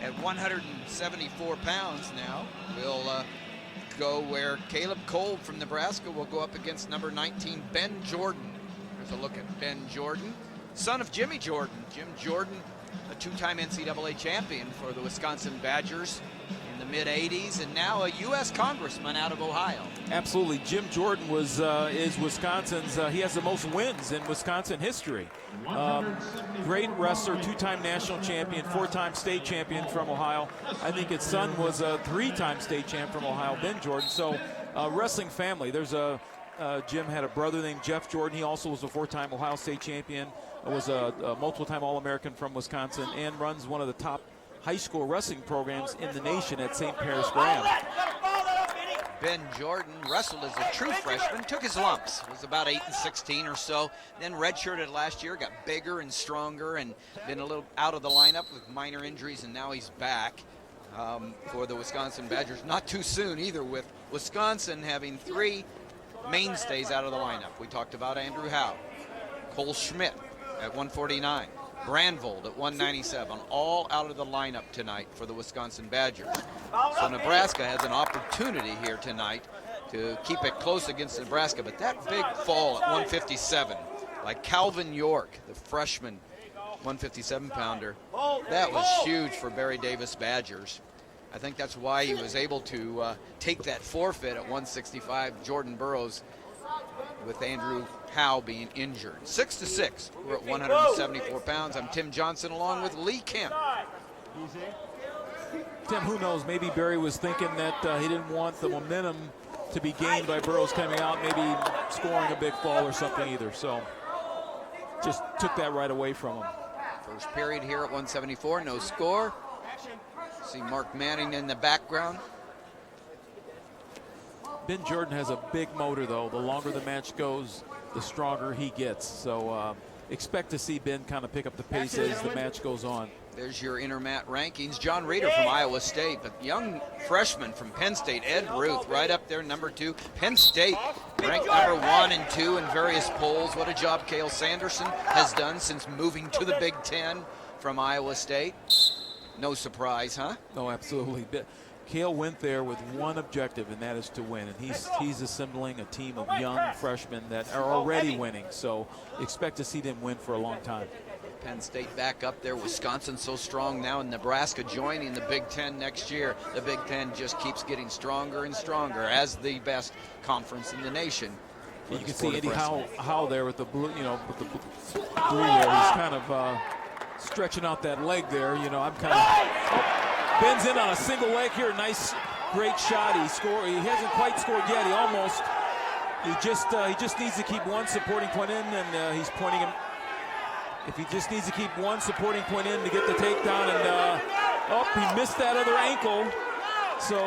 at 174 pounds now, will go where Caleb Kolb from Nebraska will go up against number 19, Ben Jordan. There's a look at Ben Jordan, son of Jimmy Jordan. Jim Jordan, a two-time NCAA champion for the Wisconsin Badgers in the mid-'80s, and now a U.S. congressman out of Ohio. Absolutely. Jim Jordan is Wisconsin's, he has the most wins in Wisconsin history. Great wrestler, two-time national champion, four-time state champion from Ohio. I think his son was a three-time state champ from Ohio, Ben Jordan. So wrestling family. There's Jim had a brother named Jeff Jordan. He also was a four-time Ohio State champion, was a multiple-time All-American from Wisconsin, and runs one of the top high school wrestling programs in the nation at St. Paris Graham. Ben Jordan wrestled as a true freshman, took his lumps, was about 8 and 16 or so, then redshirted last year, got bigger and stronger, and been a little out of the lineup with minor injuries, and now he's back for the Wisconsin Badgers. Not too soon either, with Wisconsin having three mainstays out of the lineup. We talked about Andrew Howe, Cole Schmidt at 149, Brandvold at 197, all out of the lineup tonight for the Wisconsin Badgers. So Nebraska has an opportunity here tonight to keep it close against Nebraska, but that big fall at 157, like Calvin York, the freshman 157-pounder, that was huge for Barry Davis Badgers. I think that's why he was able to take that forfeit at 165, Jordan Burroughs, with Andrew Howe being injured. 6-6, we're at 174 pounds. I'm Tim Johnson along with Lee Kemp. Tim, who knows, maybe Barry was thinking that he didn't want the momentum to be gained by Burroughs coming out, maybe scoring a big fall or something either. So just took that right away from him. First period here at 174, no score. See Mark Manning in the background. Ben Jordan has a big motor, though. The longer the match goes, the stronger he gets. So expect to see Ben kind of pick up the pace as the match goes on. There's your intermat rankings. John Reeder from Iowa State, but young freshman from Penn State, Ed Ruth, right up there, number 2. Penn State ranked number 1 and 2 in various polls. What a job Cale Sanderson has done since moving to the Big Ten from Iowa State. No surprise, huh? No, absolutely. Cale went there with one objective, and that is to win. And he's assembling a team of young freshmen that are already winning. So expect to see them win for a long time. Penn State back up there. Wisconsin so strong now, and Nebraska joining the Big Ten next year. The Big Ten just keeps getting stronger and stronger as the best conference in the nation. You can see Andy Howe there with the blue, with the blue there. He's kind of stretching out that leg there. I'm kind of bends in on a single leg here. Nice, great shot. He hasn't quite scored yet. He just needs to keep one supporting point in, and he's pointing him. If he just needs to keep one supporting point in to get the takedown, and he missed that other ankle. So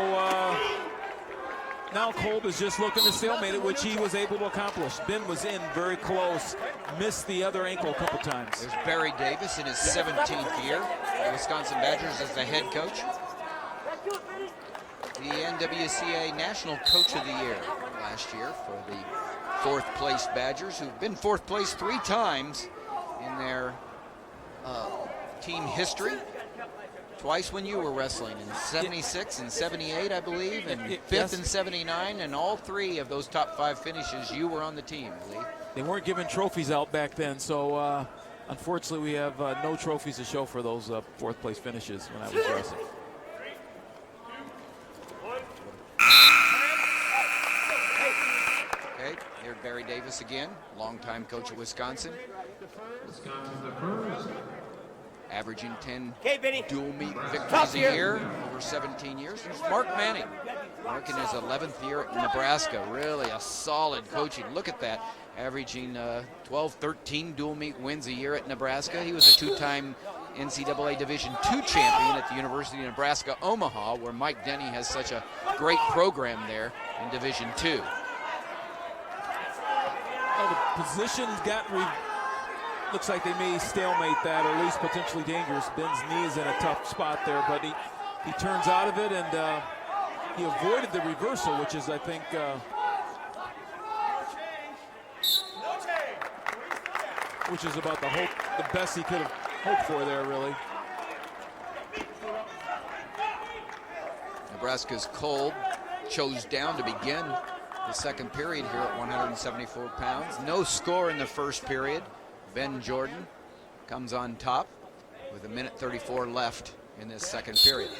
now Kolb is just looking to stalemate it, which he was able to accomplish. Ben was in very close, missed the other ankle a couple times. There's Barry Davis in his 17th year, the Wisconsin Badgers as the head coach. The NWCA National Coach of the Year last year for the fourth place Badgers, who've been fourth place 3 times in their team history. Twice when you were wrestling, in 76 and 78, I believe, and 5th in 79, and all 3 of those top 5 finishes, you were on the team, Lee. They weren't giving trophies out back then, so unfortunately we have no trophies to show for those 4th place finishes when I was wrestling. Okay, here's Barry Davis again, longtime coach of Wisconsin. Averaging 10 dual meet victories a year over 17 years. There's Mark Manning, working his 11th year at Nebraska. Really a solid coaching. Look at that, averaging 12, 13 dual meet wins a year at Nebraska. He was a 2-time NCAA Division II champion at the University of Nebraska, Omaha, where Mike Denny has such a great program there in Division II. Well, the positions looks like they may stalemate that, or at least potentially dangerous. Ben's knee is in a tough spot there, but he turns out of it, and he avoided the reversal, which is, I think, which is about the best he could have hoped for there, really. Nebraska's Kolb chose down to begin the second period here at 174 pounds. No score in the first period. Ben Jordan comes on top with 1:34 left in this second period.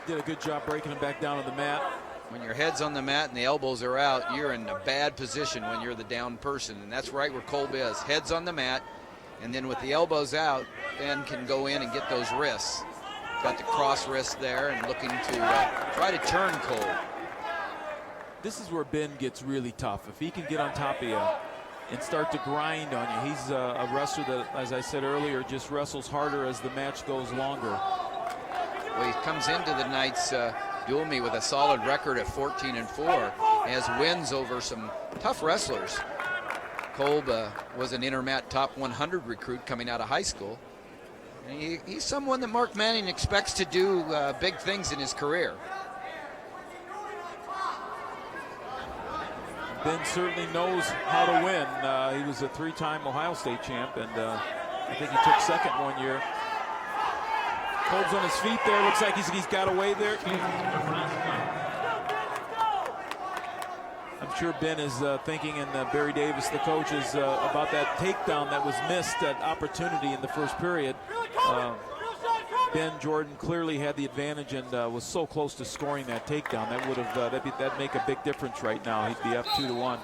Did a good job breaking him back down to the mat. When your head's on the mat and the elbows are out, you're in a bad position when you're the down person, and that's right where Kolb is. Head's on the mat, and then with the elbows out, Ben can go in and get those wrists. Got the cross wrist there and looking to try to turn Kolb. This is where Ben gets really tough. If he can get on top of you and start to grind on you, he's a wrestler that, as I said earlier, just wrestles harder as the match goes longer. Well, he comes into the night's dual meet with a solid record at 14-4. Has wins over some tough wrestlers. Kolb was an Intermat top 100 recruit coming out of high school. And he's someone that Mark Manning expects to do big things in his career. Ben certainly knows how to win. He was a three-time Ohio State champ, and I think he took second one year. Kolb's on his feet there. Looks like he's got away there. I'm sure Ben is thinking, and Barry Davis, the coach, is about that takedown that was missed, that opportunity in the first period. Ben Jordan clearly had the advantage and was so close to scoring that takedown. That would have that'd make a big difference right now. He'd be up 2-1.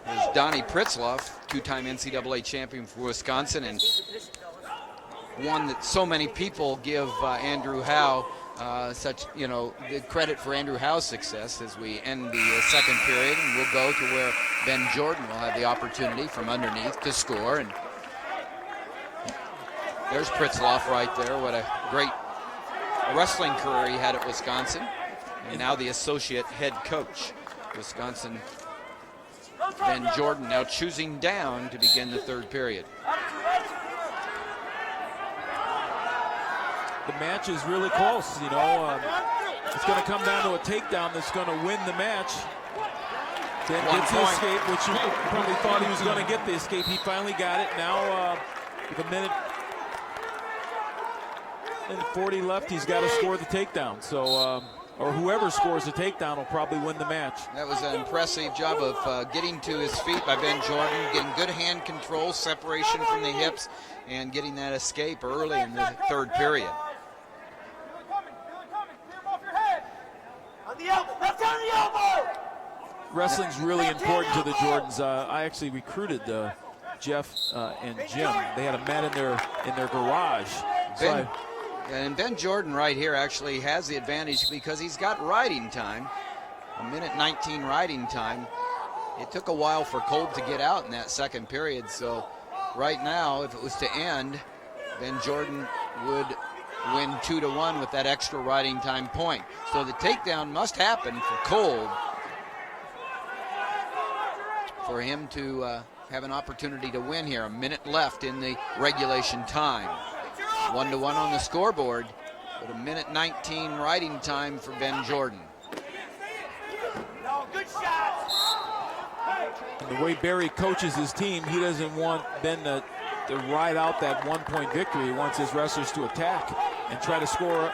There's Donnie Pritzloff, two-time NCAA champion for Wisconsin, and one that so many people give Andrew Howe such, the credit for Andrew Howe's success as we end the second period, and we'll go to where Ben Jordan will have the opportunity from underneath to score. And there's Pritzloff right there. What a great wrestling career he had at Wisconsin, and now the associate head coach. Wisconsin, Ben Jordan now choosing down to begin the third period. The match is really close, It's going to come down to a takedown that's going to win the match. Ben gets the escape, which you probably thought he was going to get the escape. He finally got it. Now, with a minute and 40 left, he's got to score the takedown. So, or whoever scores the takedown will probably win the match. That was an impressive job of getting to his feet by Ben Jordan, getting good hand control, separation from the hips, and getting that escape early in the third period. Wrestling's really important to the Jordans. I actually recruited Jeff and Jim. They had a mat in their garage. And Ben Jordan right here actually has the advantage because he's got riding time, 1:19 riding time. It took a while for Kolb to get out in that second period, so right now, if it was to end, Ben Jordan would win 2-1 with that extra riding time point. So the takedown must happen for Kolb for him to have an opportunity to win here. A minute left in the regulation time. 1-1 on the scoreboard, but 1:19 riding time for Ben Jordan. And the way Barry coaches his team, he doesn't want Ben to ride out that one-point victory. He wants his wrestlers to attack and try to score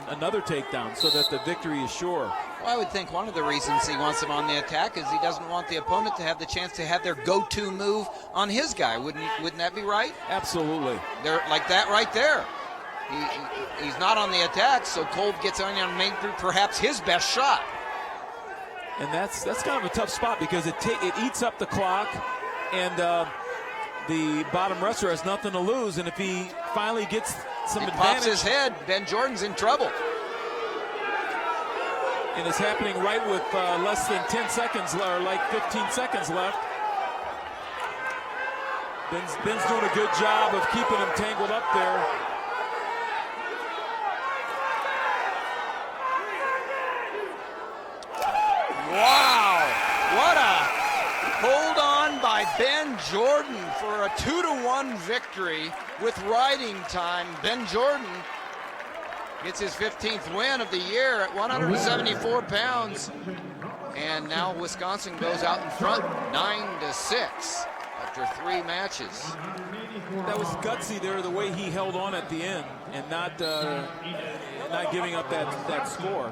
another takedown so that the victory is sure. Well, I would think one of the reasons he wants them on the attack is he doesn't want the opponent to have the chance to have their go-to move on his guy. Wouldn't that be right? Absolutely. They're like that right there. He's not on the attack, so Kolb gets on main through perhaps his best shot. And that's kind of a tough spot because it eats up the clock, and the bottom wrestler has nothing to lose. And if he finally gets some advantage, pops his head, Ben Jordan's in trouble. And it's happening right with less than 10 seconds, or like 15 seconds left. Ben's doing a good job of keeping him tangled up there. Wow, what a hold on by Ben Jordan for a 2-1 victory with riding time. Ben Jordan gets his 15th win of the year at 174 pounds. And now Wisconsin goes out in front 9-6. 3 matches. That was gutsy there, the way he held on at the end and not giving up that score.